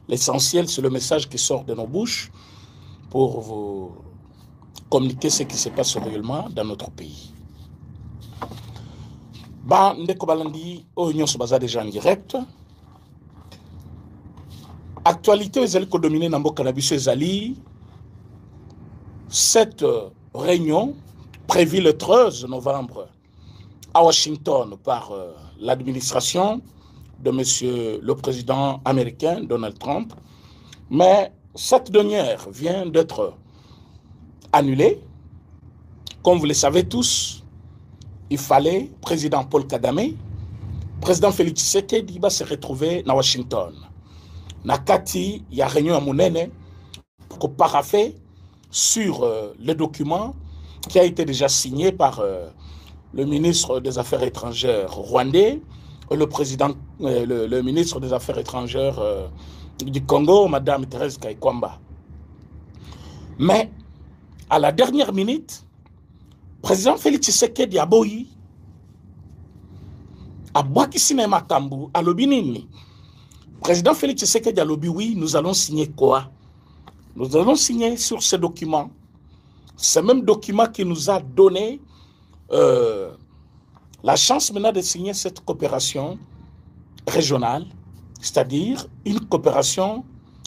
l'essentiel, c'est le message qui sort de nos bouches pour vous communiquer ce qui se passe réellement dans notre pays. Ndeko Balandi, Oignon Sobaza déjà en direct. Actualité, ils allaient dominer Nambo Cannabis Ezali. Cette réunion, prévue le 13 novembre à Washington par l'administration de monsieur le président américain Donald Trump, mais cette dernière vient d'être annulée. Comme vous le savez tous, il fallait président Paul Kagame, président Félix Tshisekedi va se retrouver à Washington. Nakati, il y a réunion à Mounene pour parapher sur le document qui a été déjà signé par le ministre des Affaires étrangères rwandais, le président, le ministre des Affaires étrangères du Congo, Madame Thérèse Kaikwamba. Mais à la dernière minute, président Félix Tshisekedi Aboyi, Abouaki Sinema Kambu, à l'Obinini. Président Félix Tshisekedi a lobby, oui, nous allons signer quoi? Nous allons signer sur ce document. Ce même document qui nous a donné la chance maintenant de signer cette coopération régionale, c'est-à-dire une coopération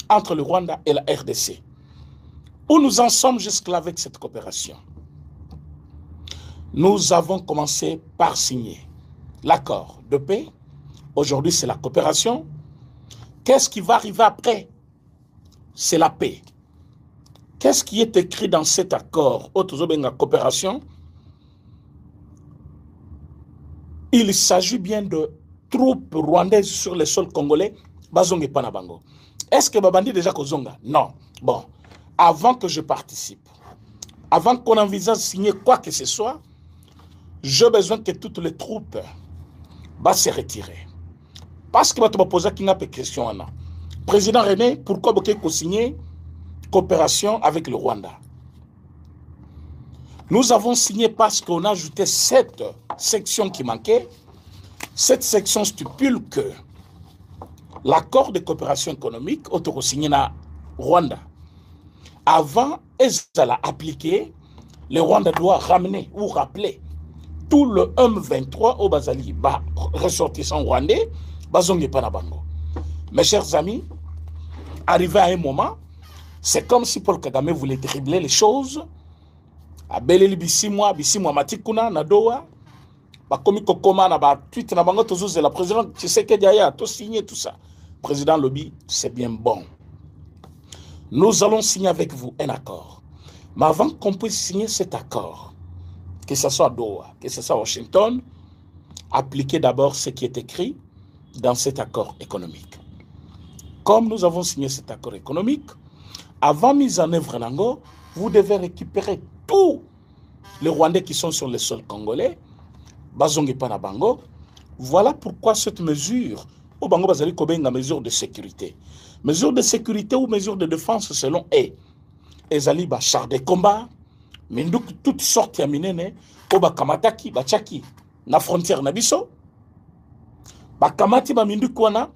entre le Rwanda et la RDC. Où nous en sommes jusque-là avec cette coopération? Nous avons commencé par signer l'accord de paix. Aujourd'hui, c'est la coopération. Qu'est-ce qui va arriver après? C'est la paix. Qu'est-ce qui est écrit dans cet accord, Otozobenga coopération? Il s'agit bien de troupes rwandaises sur le sol congolais, Bazonge Panabango. Est-ce que Babandi déjà Kozonga? Non. Bon, avant que je participe, avant qu'on envisage de signer quoi que ce soit, j'ai besoin que toutes les troupes se retirer. Parce que tu vas poser une question. Président René, pourquoi vous signer coopération avec le Rwanda? Nous avons signé parce qu'on a ajouté cette section qui manquait. Cette section stipule que l'accord de coopération économique signé na Rwanda, avant d'être appliqué, le Rwanda doit ramener ou rappeler tout le M23 au Bazali, ressortissant rwandais, Bazongi Panabango. Mes chers amis, arrivé à un moment, c'est comme si Paul Kagame voulait dribbler les choses. A Beleli Bissimwa Matikuna, Nadoa, Bakomi Kokoma, Naba, Tweet, Nabango, Tozouz, la présidente, tu sais que Diaya, tout signé, tout ça. Président Lobby, c'est bien bon. Nous allons signer avec vous un accord. Mais avant qu'on puisse signer cet accord, que ce soit à Doha, que ce soit à Washington, appliquez d'abord ce qui est écrit dans cet accord économique. Comme nous avons signé cet accord économique, avant mise en œuvre Nango, vous devez récupérer tous les Rwandais qui sont sur le sol congolais, Bazongi Panabango. Voilà pourquoi cette mesure, au Bango Bazali Kobenga, mesure de sécurité. Mesure de sécurité ou mesure de défense selon eux. Ezali ba char de combat, Mindouk toutes sortes ya minene, Oba Kamataki, Bachaki, na frontière Nabiso. Bakamati ba Mindouk wana,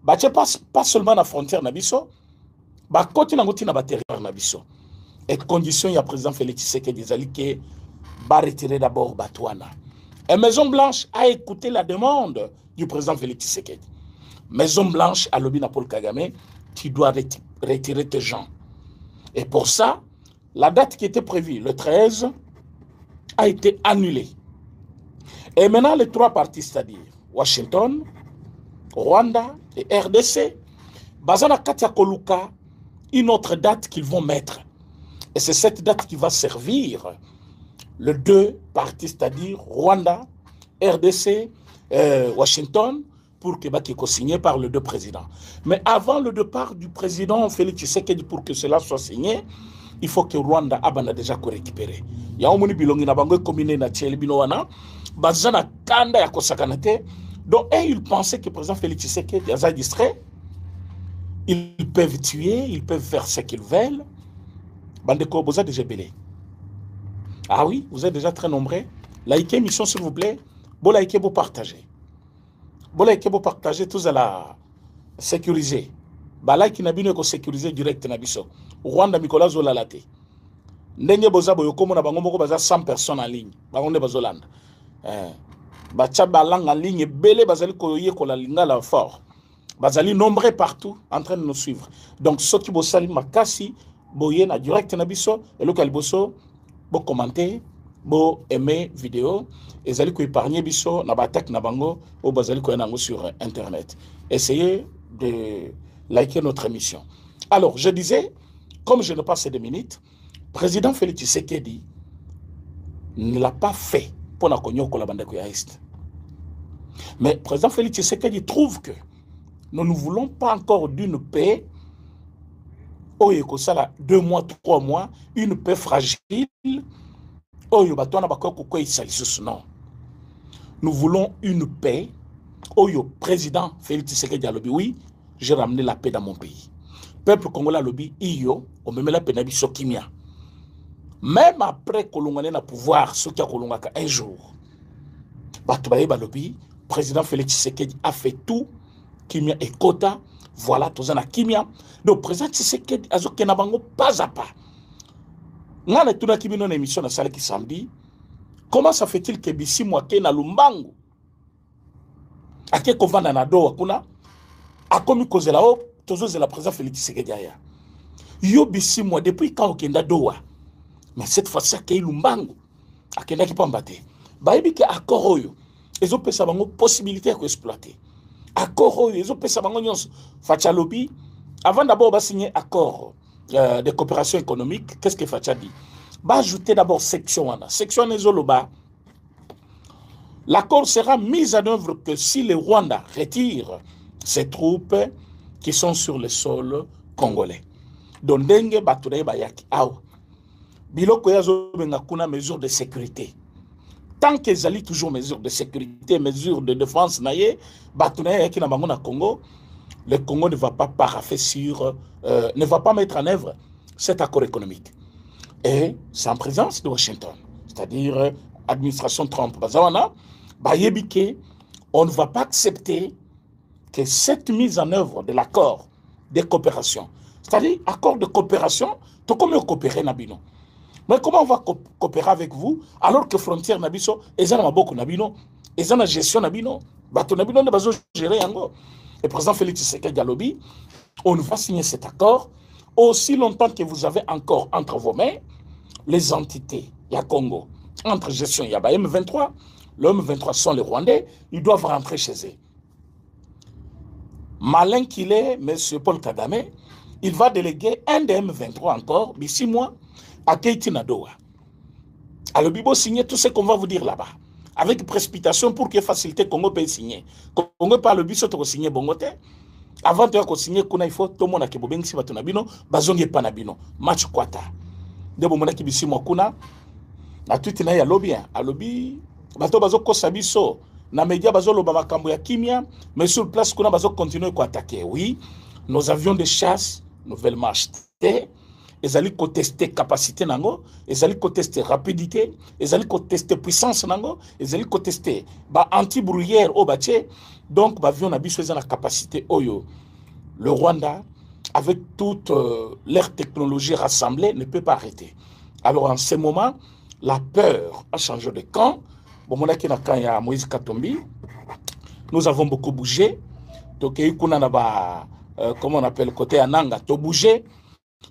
Bache pas seulement na frontière Nabiso, Bakoti na ngoti na territoire Nabiso. Et condition, il y a président Félix Tshisekedi qui va retirer d'abord Batouana. Et Maison Blanche a écouté la demande du président Félix Tshisekedi. Maison Blanche a lobby Paul Kagame, tu dois retirer tes gens. Et pour ça, la date qui était prévue, le 13, a été annulée. Et maintenant, les trois parties, c'est-à-dire Washington, Rwanda et RDC, Bazana Katia Koluka, une autre date qu'ils vont mettre. Et c'est cette date qui va servir les deux parties, c'est-à-dire Rwanda, RDC, Washington, pour que soit signé par les deux présidents. Mais avant le départ du président Félix Tshisekedi, pour que cela soit signé, il faut que Rwanda a déjà récupéré. Il y a un bilongi na bango combiné na tiel binowana, bazana kanda ya kosakanate. Donc ils pensaient que le président Félix Tshisekedi est distrait. Ils peuvent tuer, ils peuvent faire ce qu'ils veulent. Bandeko, vous êtes déjà belé. Ah oui, vous êtes déjà très nombreux. Likez l'émission, s'il vous plaît. Bon, likez, vous partagez. Bon, likez, vous partagez, tous à la sécuriser. balaki na bino ko sécuriser direct na biso Rwanda Mikola zolala te ndenge boza boyo komona bango moko baza 100 personnes en ligne bango nde bazolanda bacha balanga en ligne belé bazali koyekola lingala fort bazali nombreux partout en train de nous suivre donc soki bosali makasi boye na direct na biso eloka liboso bo commenter bo aimer vidéo ezali ko épargner biso na ba attaque na bango o bazali ko yango sur internet. Essayez de liker notre émission. Alors je disais, comme je n'ai pas ces 2 minutes, président Félix Tshisekedi ne l'a pas fait pour la cognoco la bande ya Est. Mais président Félix Tshisekedi trouve que nous ne voulons pas encore d'une paix, oh, 2 mois, 3 mois, une paix fragile. Oh, non. Nous voulons une paix. Oh, président Félix Tshisekedi a lobby, oui, j'ai ramené la paix dans mon pays. Peuple congolais a lobby, on me met la paix dans le kimia. Même après que l'on ait le pouvoir, ce qui a un jour, le président Félix Tshisekedi a fait tout, kimia et quota, voilà, tout ça na kimia. Donc, président Tshisekedi a dit pas à pas. Nous avons tout une émission dans la salle qui samedi. Comment ça fait-il que Bissi Mwake na Lumbangu, à qui qu'on va dans la doa, a commis cause là haut, toujours la président Félix Tshisekedi aya. Yo Bissi Mwa depuis quand on a doa. Mais cette fois-ci, il y a Lumbangu. À qui qui peut embattre. Baïbi que accord oyo. Ils ont pu savoir une possibilité d'exploiter. Accord oyo. Ils ont pu savoir une Facha lobby. Avant d'abord de signer accord de coopération économique, qu'est-ce que Facha dit? Bah ajouter d'abord section 1. Section 1 l'accord sera mis en œuvre que si le Rwanda retire ses troupes qui sont sur le sol congolais. Donc dengue batoudaye bayaki awa. Biloko yazo benga kuna mesure de sécurité. Tant qu'ils allaient toujours mesures de sécurité, mesures de défense naye, batoudaye yaki na bango na Congo, le Congo ne va pas paraffer sur, ne va pas mettre en œuvre cet accord économique. Et c'est en présence de Washington, c'est-à-dire administration Trump. On ne va pas accepter que cette mise en œuvre de l'accord de coopération, c'est-à-dire accord de coopération, tout comme coopérer Nabino. Mais comment on va coopérer avec vous alors que frontière Nabiso, ils en ont beaucoup Nabino, ils en ont gestion Nabino, bateau Nabino ne va pas gérer yango. Et président Félix Tshisekedi a lobby, on va signer cet accord aussi longtemps que vous avez encore entre vos mains les entités, il y a Congo, entre gestion, il y a M23, le M23 sont les Rwandais, ils doivent rentrer chez eux. Malin qu'il est, M. Paul Kagame, il va déléguer un des M23 encore, d'ici mois, à Keïti Nadoa. Alors, Bibo signer tout ce qu'on va vous dire là-bas, avec précipitation pour que faciliter Congo peut signer. Congo par le biso to signer bongote. Avant de signer, il faut tout le monde qui est si batunabino, bazongi panabino, match kwata. De bon mona ki bisi mo kuna, na tuti na ya lobby, a lobby, bato bazo kosa biso, na média bazo loba makambo ya kimia, mais sur place kuna bazo continuer ko attaquer. Oui, nos avions de chasse nouvellement achetés. Ils allaient tester capacité nango, ils allaient tester rapidité, ils allaient tester puissance nango, ils allaient tester anti-brouillère au bâtiment. Donc l'avion n'a pas la capacité oyo. Le Rwanda, avec toute leur technologie rassemblée, ne peut pas arrêter. Alors en ce moment, la peur a changé de camp. Bon, mon aki na camp ya Moïse Katumbi. Nous avons beaucoup bougé. Donc comment on appelle côté Ananga, to bougé.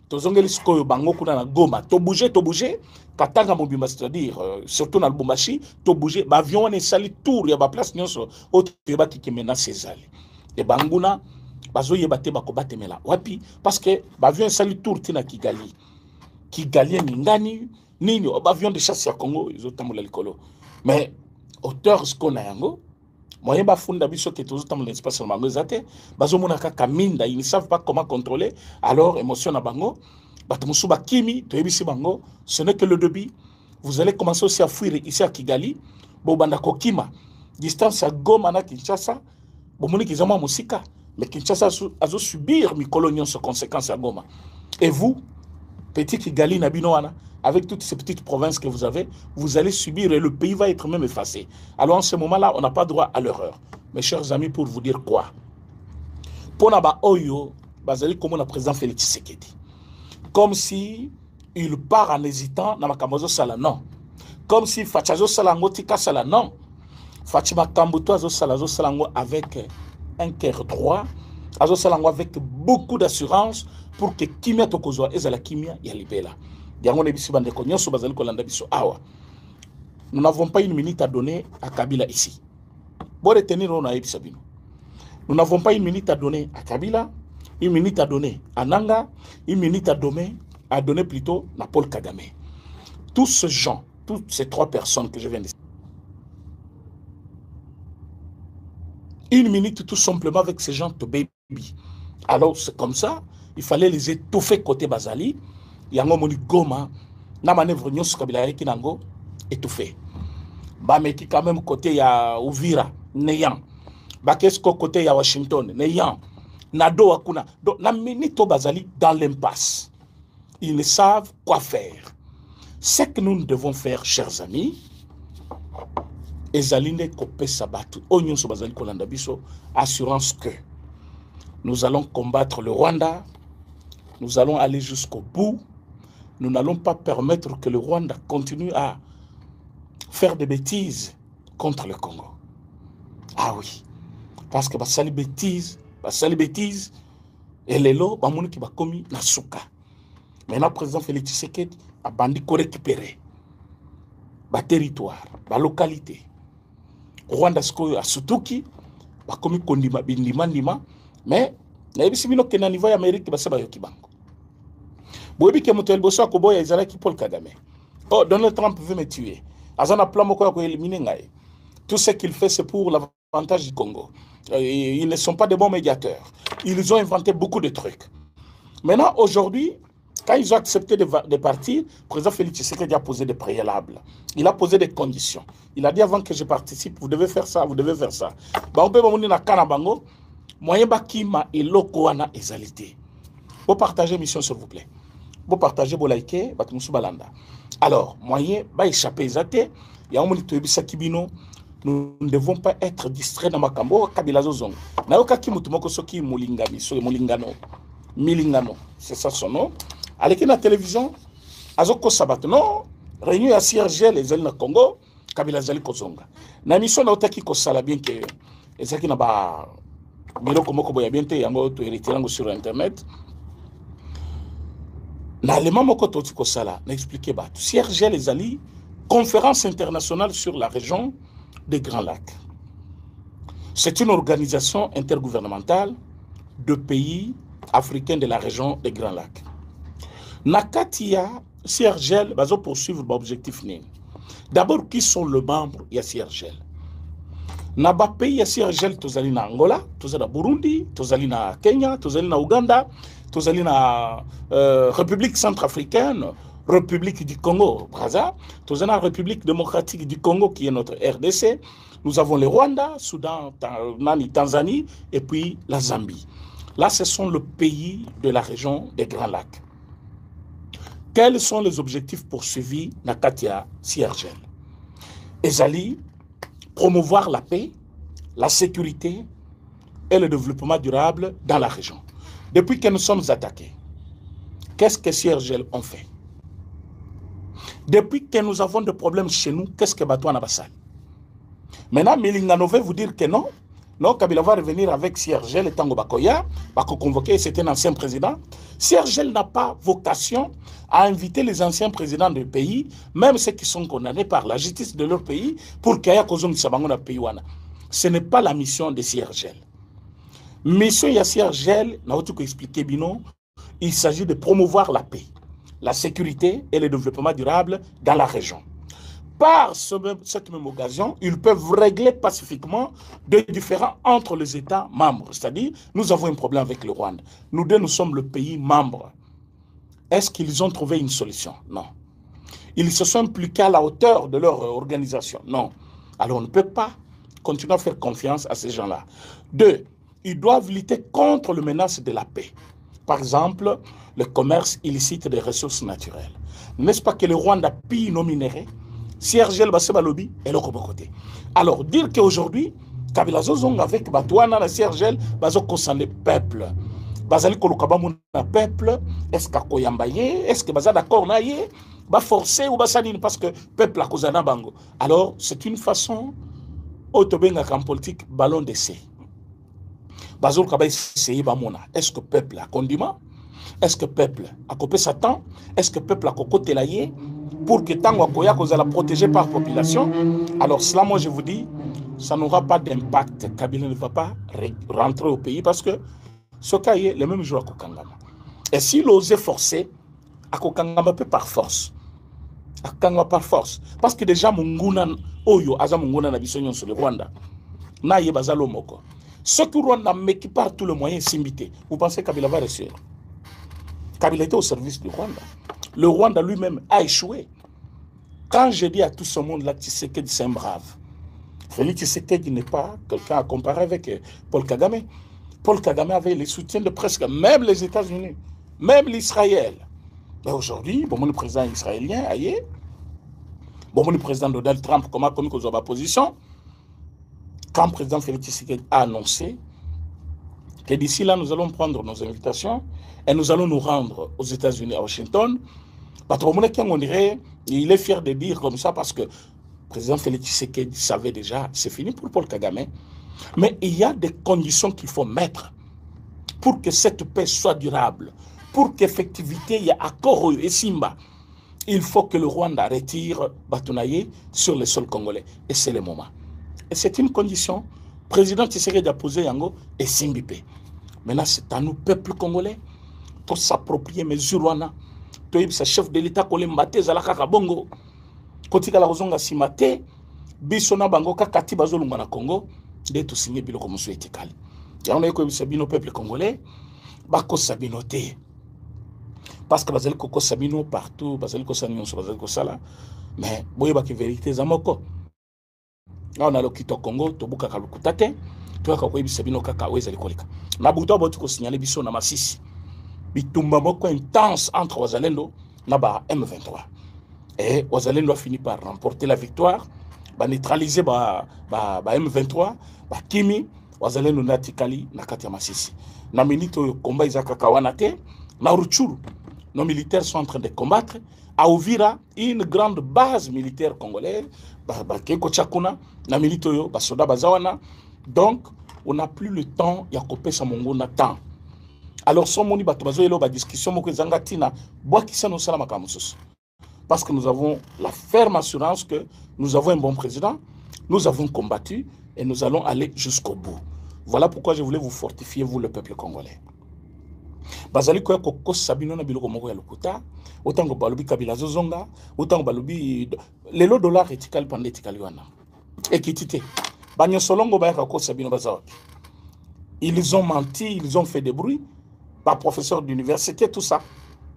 Tozongeli sikoyo bango kuna na Goma, to bouger, katanga mobimba, c'est-à-dire surtout na Lubumbashi, to bouger, ba avion wana sali tour ya ba place nyonso oto yeba ki menace ezali. Et banguna bazo yeba te bakobatemela. Wapi parce que ba avion sali tour tina Kigali. Kigali ngani nini ba avion de chasse ya Congo izotamula likolo. Mais auteur skona yango moyen bafunda biso ke tozo tamula espace na bango ezate bazo mona kaka minda, ils ne savent pas comment contrôler alors émotion na bango batamusu bakimi toyebisi bango ce n'est que le début. Vous allez commencer aussi à fuir ici à Kigali bo banda kokima distance à Goma na Kinshasa bo moni kizama musika mais Kinshasa azo subir mi colonion sur conséquence à Goma. Et vous petit Kigali na bino wana avec toutes ces petites provinces que vous avez, vous allez subir et le pays va être même effacé. Alors en ce moment-là, on n'a pas droit à l'erreur. Mes chers amis, pour vous dire quoi? Ponaba Oyo, bazali comme le président Félix Tshisekedi. Comme si il part en hésitant dans Makamozo Sala, non. Comme si Fachazo Salango Tika Sala, non. Fatima Kambuto Azo Salazo Salango avec un cœur droit, Azo Salango avec beaucoup d'assurance pour que Kimia Tokozwa ezala Kimia ya libela. Yango nebisi bande ko nyonso bazali ko landa biso awa. Nous n'avons pas une minute à donner à Kabila ici. Bon retenir on a ebisabino. Nous n'avons pas une minute à donner à Kabila, une minute à donner à Nanga, une minute à donner plutôt à Paul Kagame. Tous ces gens, toutes ces trois personnes que je viens de citer. Une minute tout simplement avec ces gens to baby. Alors c'est comme ça, il fallait les étouffer côté Bazali. Yango moni Goma, na manœuvre nyos Kabila qui nango étouffé. Ba meki quand même côté ya Uvira, Neyan. Ba kesko côté ya Washington, Neyan. Nado akuna. Donc na minute Bazali dans l'impasse. Ils ne savent quoi faire. Ce que nous devons faire, chers amis, Ezaline Kopé Sabatu, Onyon Sobazali Kolanda Biso, assurance que nous allons combattre le Rwanda, nous allons aller jusqu'au bout, nous n'allons pas permettre que le Rwanda continue à faire des bêtises contre le Congo. Ah oui, parce que basali bêtises, et les lots, bamouni qui va commis Nasuka. Maintenant, le président Félix Tshisekedi a bandi ko récupérer ba territoire, ba localité. Rwanda skoyo a Sutuki, ba komi kondima bindima, mais na ebisi bino ke na niveau ya Amérique ba seba yoki bango. Boyebi ke moto elboso akoboya ezalaki Paul Kagame. Oh, Donald Trump veut me tuer. Azana plan moko ya ko éliminer ngai. Tout ce qu'il fait c'est pour l'avantage du Congo. Ils ne sont pas de bons médiateurs. Ils ont inventé beaucoup de trucs. Maintenant, aujourd'hui, quand ils ont accepté de partir, le président Félix Tshisekedi a posé des préalables. Il a posé des conditions. Il a dit avant que je participe, vous devez faire ça, vous devez faire ça. On peut vous dire Kanabango, moyen bakima et lokoana ezalité. Vous partagez mission s'il vous plaît. Vous partagez, vous likez, batumusu balanda. Alors, moyen ba échapper ezate, ya omoni toyebisa kibino. Nous ne devons pas être distraits dans Makambo, Kabila Zozong. Naoka Kimutumoko Soki Mulingami, Mulingano, Milingano, c'est ça son nom. Avec la télévision, Azoko Sabat, non, réunion à CRG, les ailes na Congo, Kabila Zali Kozonga. Na mission na otaki ko sala bien que ezaki na ba biro komoko boya bien te yango to retirango sur internet. Na le mamoko to ko sala, na expliquer ba CRG les ali conférence internationale sur la région des Grands Lacs. C'est une organisation intergouvernementale de pays africains de la région des Grands Lacs. Nakatia, CRGL, va poursuivre l'objectif. D'abord, qui sont les membres de CRGL? Naba pays CRGL, tozali na Angola, tozali na Burundi, tozali na Kenya, tozali na Ouganda, tozali na République centrafricaine, République du Congo, Brazza, tozali na République démocratique du Congo qui est notre RDC. Nous avons le Rwanda, Soudan, Tanzanie et puis la Zambie. Là, ce sont les pays de la région des Grands Lacs. Quels sont les objectifs poursuivis dans Katia CRGL? Ezali, promouvoir la paix, la sécurité et le développement durable dans la région. Depuis que nous sommes attaqués, qu'est-ce que CRGL ont fait? Depuis que nous avons des problèmes chez nous, qu'est-ce que Batouana Bassal? Maintenant, Milingano veut vous dire que non. Non, Kabila va revenir avec CRGL et Tango Bakoya, Bako convoqué, c'était un ancien président. CRGL n'a pas vocation à inviter les anciens présidents du pays, même ceux qui sont condamnés par la justice de leur pays, pour qu'il y ait un Sabangona Payouana. Ce n'est pas la mission de CRGL. Mission de CRGL, il s'agit de promouvoir la paix, la sécurité et le développement durable dans la région. Par cette même occasion, ils peuvent régler pacifiquement des différends entre les États membres. C'est-à-dire, nous avons un problème avec le Rwanda. Nous deux, nous sommes le pays membre. Est-ce qu'ils ont trouvé une solution? Non. Ils se sont impliqués à la hauteur de leur organisation? Non. Alors, on ne peut pas continuer à faire confiance à ces gens-là. Deux, ils doivent lutter contre les menaces de la paix. Par exemple, le commerce illicite des ressources naturelles. N'est-ce pas que le Rwanda pille nos minéraux? CRGL Baseba Lobby est l'autre côté. Alors, dire qu'aujourd'hui, Kabila Zozong avec Batouana, la CRGL, Bazo concerne le peuple. bazali koluka na peuple, est-ce qu'akoyamba ye, est-ce que baza d'accord na ye, ba forcer ou ba sanini parce que peuple akozana bango. Alors c'est une façon autobenga en politique ballon d'essai. Bazol kaba essayer bamona, est-ce que peuple a condiment? Est-ce que peuple a copé Satan? Est-ce que peuple a cocoté la yé? Pour que tant Wakoya qu'on la protéger par population. Alors cela, moi je vous dis, ça n'aura pas d'impact. Kabila ne va pas rentrer au pays parce que ce cas est le même jour à Kokangama. Et s'il osait forcer, à Kokangama peut par force. À Kokangama par force. Parce que déjà, Munguna, Oyo, Aza Munguna na bisonyon sur le Rwanda. Na ye bazalo moko. Ce que Rwanda met qui par tous les moyens s'imiter. Vous pensez Kabila va réussir? Kabila était au service du Rwanda. Le Rwanda lui-même a échoué. Quand je dis à tout ce monde-là que Tshisekedi c'est un brave, Félix Tshisekedi n'est pas quelqu'un à comparer avec Paul Kagame. Paul Kagame avait le soutien de presque même les États-Unis, même l'Israël. Mais aujourd'hui, bon, le président israélien, aïe, bon, le président Donald Trump, comment a commis qu'on soit opposition, quand le président Félix Tshisekedi a annoncé que d'ici là, nous allons prendre nos invitations et nous allons nous rendre aux États-Unis, à Washington. On dirait, il est fier de dire comme ça parce que le président Félix Tshisekedi savait déjà, c'est fini pour Paul Kagame. Mais il y a des conditions qu'il faut mettre pour que cette paix soit durable, pour qu'effectivité, il y a accord et Simba. Il faut que le Rwanda retire Batunaye sur le sol congolais. Et c'est le moment. Et c'est une condition. Le président Tshisekedi a posé Yango et Simbipe. Maintenant, c'est à nous, peuple congolais, de s'approprier mesures Rwanda. Ce chef de l'État qui est Zalaka Bongo. Kotika la Rozonga Simate, Bisona Bango Kakati Bazolunga na Congo, de tout signer Biloko Moussou Etikali. Et on a eu que Sabino peuple congolais, Bako Sabino te. Parce que Bazel Koko Sabino partout, Bazel Kosanion sur Bazel Kosala, mais Boye Baki vérité Zamoko. Là on a le Kito Congo, Tobuka Kalukutate, toi Kakoy Sabino Kaka Weza Likolika. Nabuto Botuko signalé Bisso na Masisi. Bitumba moko intense entre Wazalendo et M23. Et Wazalendo a fini par remporter la victoire, neutraliser M23, Kimi, Wazalendo Natikali, Nakati Masisi. Na minito combat Isaka Kawanate, na Ruchuru, nos militaires sont en train de combattre. À Ouvira, une grande base militaire congolaise, Keko Chakuna, na minito yo, Basoda Bazawana. Donc, on n'a plus le temps, Yakopé Samongo n'a temps. Alors, son moni batobazo yelo ba discussion moko zangatina bois qui nous salama kamusus. Parce que nous avons la ferme assurance que nous avons un bon président, nous avons combattu et nous allons aller jusqu'au bout. Voilà pourquoi je voulais vous fortifier, vous le peuple congolais. Bazali ko ko sabino na biloko moko ya lokuta, autant que balubi kabila zozonga, autant que balubi le lot dollar etikali pande etikali wana. Ekitité. Banyo solongo ba ko sabino bazawa. Ils ont menti, ils ont fait des bruits. Par professeur d'université, tout ça.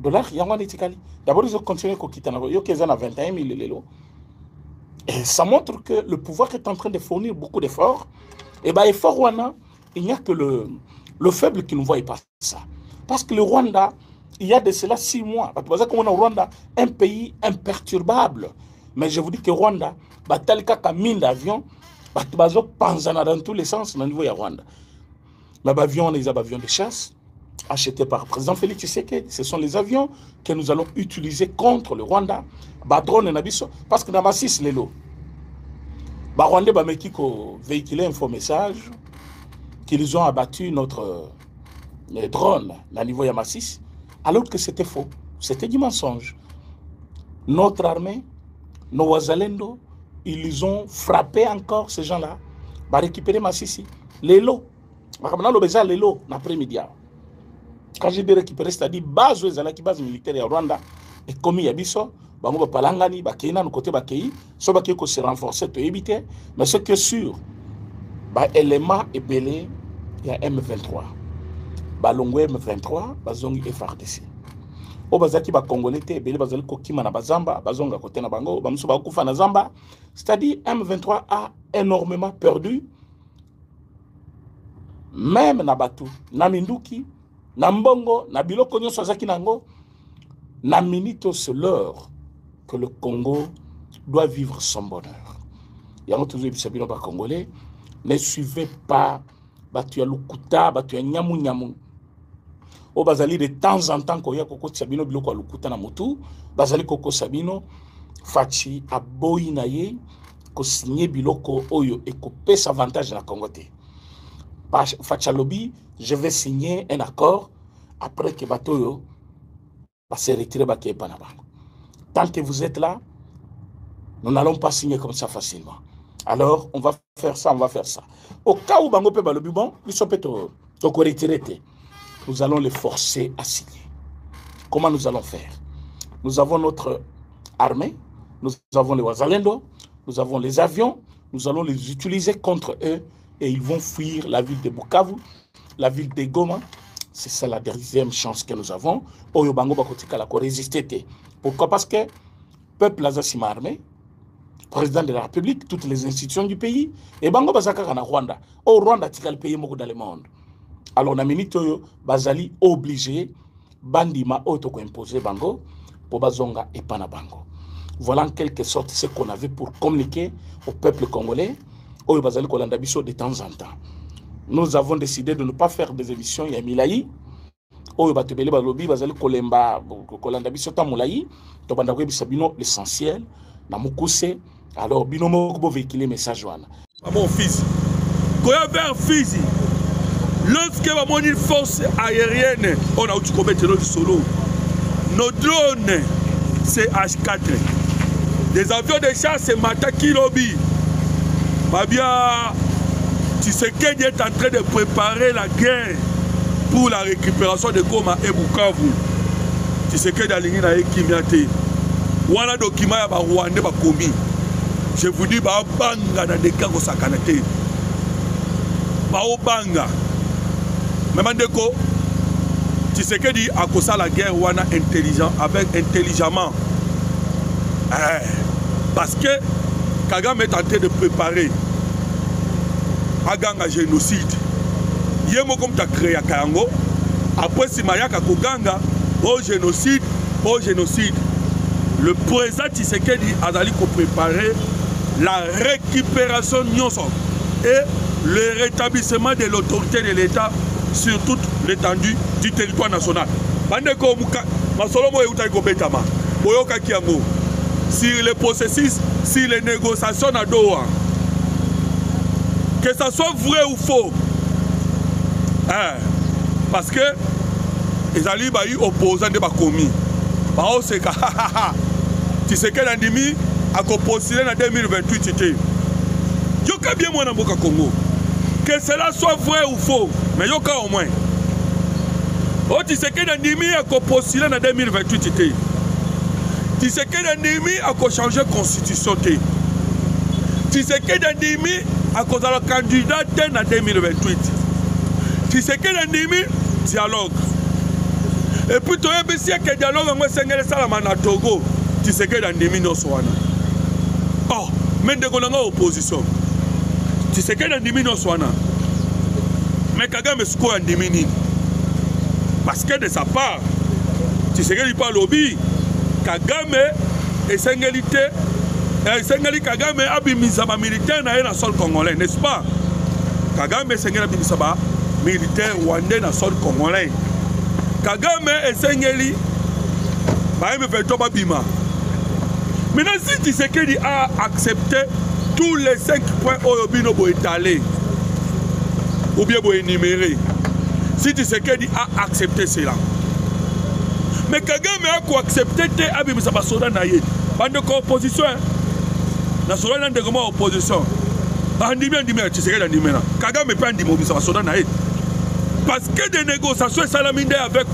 Dollar, il y a un étikali. D'abord, ils ont continué à quitter. Il y a 21 000 lélo. Et ça montre que le pouvoir est en train de fournir beaucoup d'efforts. Et bien, effort Rwanda, il n'y a que le faible qui ne voit pas ça. Parce que le Rwanda, il y a de cela 6 mois. Parce que comme on a au Rwanda, un pays imperturbable. Mais je vous dis que Rwanda, tel cas mine d'avion, dans tous les sens, au niveau de Rwanda. Les avions, les avions de chasse, achetés par le président Félix Tshisekedi. Ce sont les avions que nous allons utiliser contre le Rwanda. Drone et Nabiso. Parce que dans Massis, les lots. Les Rwandais ont véhiculé un faux message qu'ils ont abattu notre drone à niveau de Massis, alors que c'était faux. C'était du mensonge. Notre armée, nos Wazalendo, ils ont frappé encore ces gens-là. Ils ont récupéré Massissi. Les lots. Les lots, l'après-midi. Quand j'ai dit récupérer, c'est-à-dire base militaire au Rwanda, et comme il y a biso, bango palangani, bakina no côté bakei, so bakei ko se renforcer to éviter, mais ce que sûr, élément est belé, il y a M23. Balongo M23, bazongi FRDC. O bazaki ba congolais te belé bazali ko kima na bazamba, bazonga côté na bango, bamuso ba kufa na zamba, c'est-à-dire M23 a énormément perdu. Même na batu, na minduki, na mbongo, na biloko nyonso azaki nango, na minito c'est l'heure que le Congo doit vivre son bonheur. Yango toujours ebisabino ba congolais, ne suivez pas batu ya lukuta, batu ya nyamu nyamu. O bazali de temps en temps koya koko sabino biloko alukuta na motu, bazali koko sabino fachi aboyi na ye ko signer biloko oyo et ko pesa avantage na Congo te. Fachi alobi, je vais signer un accord après que batoyo va se retirer ba ke panabango. Tant que vous êtes là, nous n'allons pas signer comme ça facilement. Alors, on va faire ça, on va faire ça. Au cas où bango pe balobi bon, ils sont peut-être retirés. Nous allons les forcer à signer. Comment nous allons faire? Nous avons notre armée, nous avons les Wazalendo, nous avons les avions, nous allons les utiliser contre eux et ils vont fuir la ville de Bukavu, la ville de Goma. C'est ça la deuxième chance que nous avons. Oyo bango bakotika la ko résister. Pourquoi? Parce que le peuple azasima armé, président de la République, toutes les institutions du pays, et bango bazaka na Rwanda. Au Rwanda tika le pays moko dans le monde. Alors, na minute oyo bazali obligé bandima otoko imposer bango pour bazonga et pana bango. Voilà en quelque sorte ce qu'on avait pour communiquer au peuple congolais oyo bazali kolanda biso de temps en temps. Nous avons décidé de ne pas faire des émissions ya milayi oyo batebele balobi bazali kolemba kolanda biso ta mulayi to banda ko bisa bino l'essentiel na mukuse. Alors bino moko bo véhiculer message wana. Mon fils, koya vers Fizi. Lorsque une force aérienne, on a commettre notre solo. Nos drones, c'est H4. Des avions de chasse, c'est Mataki Lobby. Babia, tu sais qu'il est en train de préparer la guerre pour la récupération de Goma et Bukavu. Tu sais qu'il y a des gens qui ont wana document ya ba Rwanda ba komi. Je vous dis ba banga na deka ko sakanate. Ba obanga. Mais Mandeko, tu sais que dit à cause de la guerre wana intelligent avec intelligemment. Parce que Kagame est en train de préparer un génocide. Yemo comme tu as créé à Kayango. Après si Mayaka Koganga, au génocide. Le président Tshisekedi a d'aller préparer la récupération Nyonso et le rétablissement de l'autorité de l'État sur toute l'étendue du territoire national. Sur les processus, sur les négociations à Doha, que ça soit vrai ou faux, parce que les alliés opposants de Bakomi, tu sais que l'ennemi a postulé en 2028. Je sais bien moi dans le Congo. Que cela soit vrai ou faux, mais yo ka au moins. Oh, tu sais que l'ennemi a postulé en 2028. Tu sais que l'ennemi a changé la constitution. Tu sais que l'ennemi a causé le candidat en 2028. Tu sais que l'ennemi dialogue. Et puis tu as dit que le dialogue est Togo. Tu sais que l'ennemi non soit. Oh, mais de l'opposition. Tu sais que l'ennemi non soit. Mais Kagame est ce qu'on diminue. Parce que de sa part, tu sais qu'il parle lobby. Kagame est singalité. Et Kagame a bimisaba militaire dans le sol congolais, n'est-ce pas? Kagame est singalité militaire rwandais dans le sol congolais. Kagame est singalité. Maintenant, si tu sais qu'il a accepté tous les 5 points Oyobino pour étaler ou bien pour énumérer, si tu sais qu'il a accepté cela. Mais Kagame a accepté tes abîmes, ça va sauter dans les bande de opposition. La sola de comment opposition. Tu sais qu'il a Kagame peut dire que ça va sauter dans les parce que des négociations salamines avec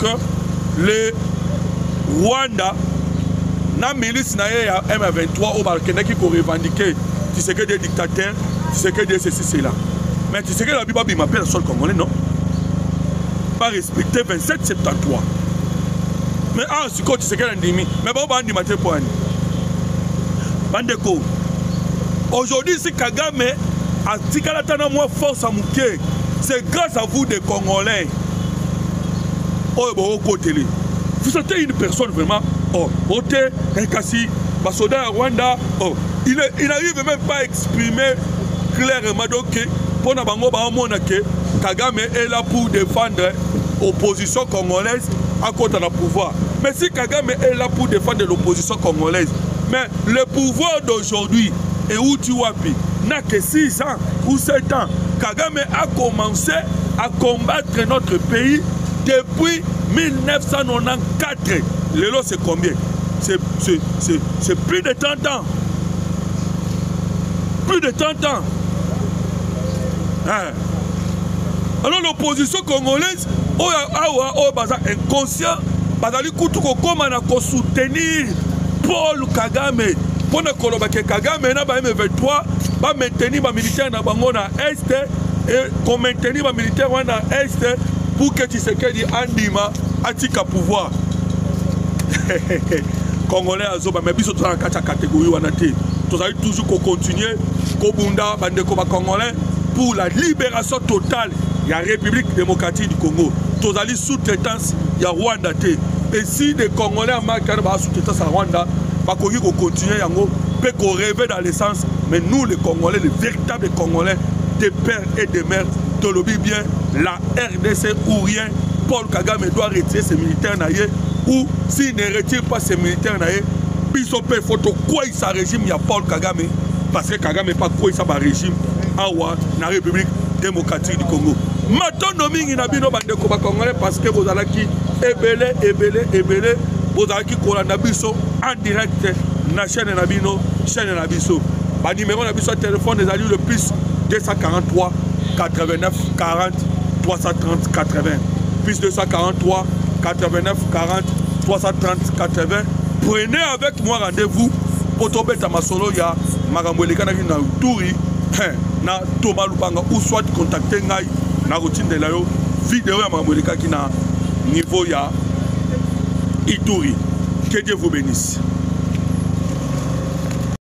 les Rwanda. La milice na M23 au Balkany qui revendiquer, tu sais que des dictateurs, tu sais que des ceci, cela. Mais tu sais que la Bible m'appelle le sol congolais, non? Pas respecter 27-73. Mais si tu sais que l'ennemi, mais bon, on va dire pour un. Bandeko, aujourd'hui, si Kagame a dit qu'il a moins force à mouquer, c'est grâce à vous, des Congolais. Oh, bon, côté. Vous êtes une personne vraiment. Oh, Ote, Nkasi, Basoda, Rwanda, oh, il n'arrive même pas à exprimer clairement donc pour Nabango Bahamonake, Kagame est là pour défendre opposition congolaise à côté de pouvoir. Mais si Kagame est là pour défendre l'opposition congolaise, mais le pouvoir d'aujourd'hui, et où tu vois, n'a que 6 ans ou 7 ans, Kagame a commencé à combattre notre pays depuis 1994. Le lot, c'est combien? C'est plus de 30 ans. Plus de 30 ans. Hein? Alors l'opposition congolaise, inconscient, pour soutenir Paul Kagame. Pour que Kagame na M23 va maintenir les militaires na bango na est et qu'on maintenir les militaires na est pour que Tshisekedi andima atika pouvoir. Congolais azoba mais biso tozana kati catégorie wana te. Tozali toujours continuer kobunda bandeko ba congolais pour la libération totale de la République démocratique du Congo. Tozali sous-traitance ya Rwanda te. Et si les Congolais en marque ba sous-traitance à Rwanda, ba ko continuer yango peut qu'on rêve dans l'essence, mais nous les Congolais, les véritables Congolais, des pères et des mères, te le dis bien, la RDC ou rien, Paul Kagame doit retirer ses militaires naïe, ou s'il ne retire pas ses militaires naïe, Bisopé photo quoi il sa régime, il y a Paul Kagame, parce que Kagame n'est pas quoi il sa régime, awa, na République démocratique du Congo. Maintenant, nous n'abîmons pas de Congolais parce que vous allez qui ébélé, vous allez qui Kolanabiso en direct. Na chaîne Nabino, chaîne Nabiso. Ba numéro Nabiso téléphone des alliés le plus 243 89 40 330 80. Plus 243 89 40 330 80. Prenez avec moi rendez-vous pour tomber dans ma solo ya Magamboele Kanaki na Touri, na Thomas Lubanga ou soit contacter ngai na routine de la vidéo ya Magamboele Kanaki na niveau ya Ituri. Que Dieu vous bénisse.